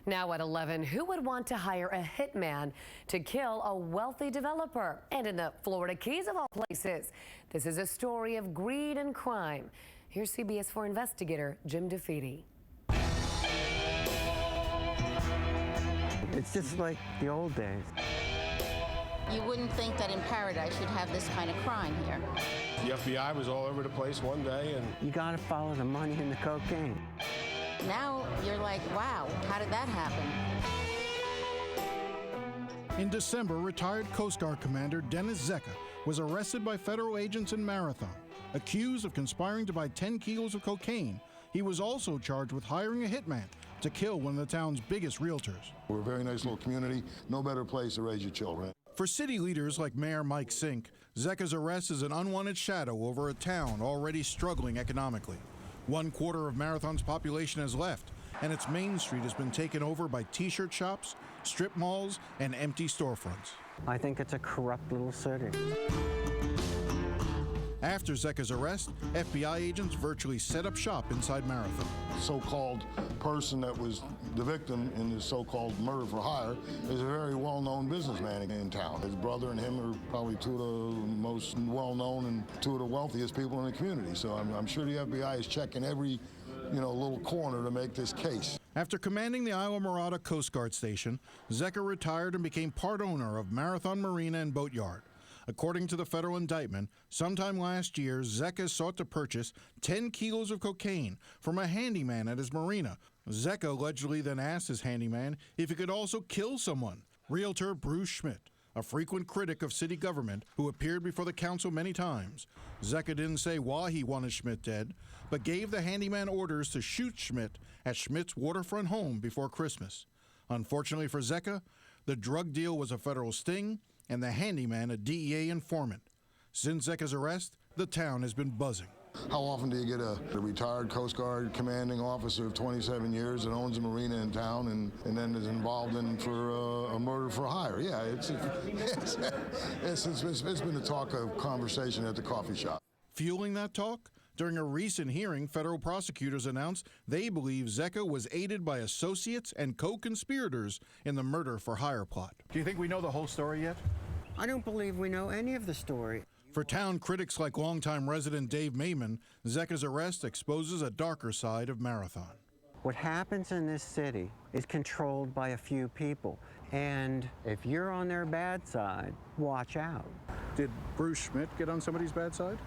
Now at 11, who would want to hire a hitman to kill a wealthy developer? And in the Florida Keys of all places, this is a story of greed and crime. Here's CBS4 investigator Jim DeFeeti. It's just like the old days. You wouldn't think that in paradise you'd have this kind of crime here. The FBI was all over the place one day, and You gotta follow the money and the cocaine. Now you're like, wow, how did that happen? In December, retired Coast Guard Commander Dennis Zecca was arrested by federal agents in Marathon, accused of conspiring to buy 10 kilos of cocaine. He was also charged with hiring a hitman to kill one of the town's biggest realtors. We're a very nice little community. No better place to raise your children. For city leaders like Mayor Mike Sink, Zecca's arrest is an unwanted shadow over a town already struggling economically. 1/4 of Marathon's population has left, and its main street has been taken over by t-shirt shops, strip malls, and empty storefronts. I think it's a corrupt little city. After Zecca's arrest, FBI agents virtually set up shop inside Marathon. So-called person that was the victim in this so-called murder for hire is a very well-known businessman in town. His brother and him are probably two of the most well-known and two of the wealthiest people in the community. So I'm sure the FBI is checking every, little corner to make this case. After commanding the Isla Mirada Coast Guard Station, Zecca retired and became part owner of Marathon Marina and Boatyard. According to the federal indictment, sometime last year, Zecca sought to purchase 10 kilos of cocaine from a handyman at his marina. Zecca allegedly then asked his handyman if he could also kill someone. Realtor Bruce Schmidt, a frequent critic of city government who appeared before the council many times. Zecca didn't say why he wanted Schmidt dead, but gave the handyman orders to shoot Schmidt at Schmidt's waterfront home before Christmas. Unfortunately for Zecca, the drug deal was a federal sting, and the handyman a DEA informant. Since Zecca's arrest, the town has been buzzing. How often do you get a retired Coast Guard commanding officer of 27 years that owns a marina in town and then is involved in for a murder for hire? Yeah, it's been the talk of conversation at the coffee shop. Fueling that talk, during a recent hearing, federal prosecutors announced they believe Zecca was aided by associates and co-conspirators in the murder for hire plot. Do you think we know the whole story yet? I don't believe we know any of the story. For town critics like longtime resident Dave Mayman, Zecca's arrest exposes a darker side of Marathon. What happens in this city is controlled by a few people. And if you're on their bad side, watch out. Did Bruce Schmidt get on somebody's bad side?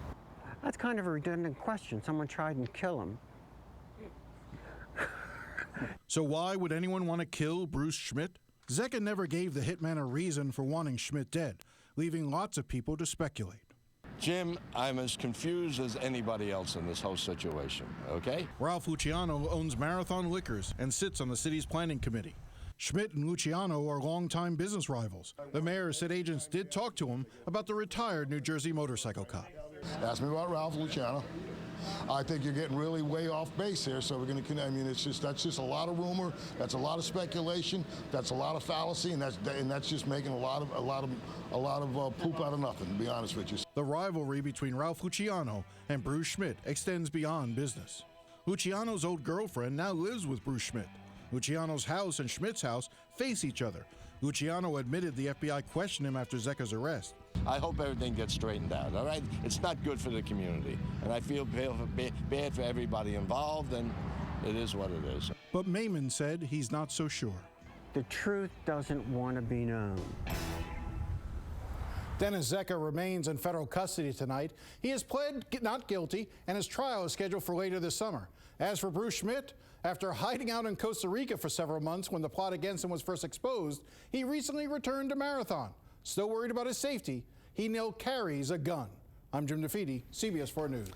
That's kind of a redundant question. Someone tried and kill him. So why would anyone want to kill Bruce Schmidt? Zecca never gave the hitman a reason for wanting Schmidt dead, leaving lots of people to speculate. Jim, I'm as confused as anybody else in this whole situation, okay? Ralph Luciano owns Marathon Liquors and sits on the city's planning committee. Schmidt and Luciano are longtime business rivals. The mayor said agents did talk to him about the retired New Jersey motorcycle cop. Ask me about Ralph Luciano. I think you're getting really way off base here, so we're going to, that's just a lot of rumor, that's a lot of speculation, that's a lot of fallacy, and that's just making a lot of poop out of nothing, to be honest with you. The rivalry between Ralph Luciano and Bruce Schmidt extends beyond business. Luciano's old girlfriend now lives with Bruce Schmidt. Luciano's house and Schmidt's house face each other. Luciano admitted the FBI questioned him after Zecca's arrest. I hope everything gets straightened out, all right? It's not good for the community, and I feel bad for everybody involved, and it is what it is. But Mayman said he's not so sure. The truth doesn't want to be known. Dennis Zecca remains in federal custody tonight. He has pled not guilty, and his trial is scheduled for later this summer. As for Bruce Schmidt, after hiding out in Costa Rica for several months when the plot against him was first exposed, he recently returned to Marathon. Still worried about his safety, he now carries a gun. I'm Jim DeFeeti, CBS4 News.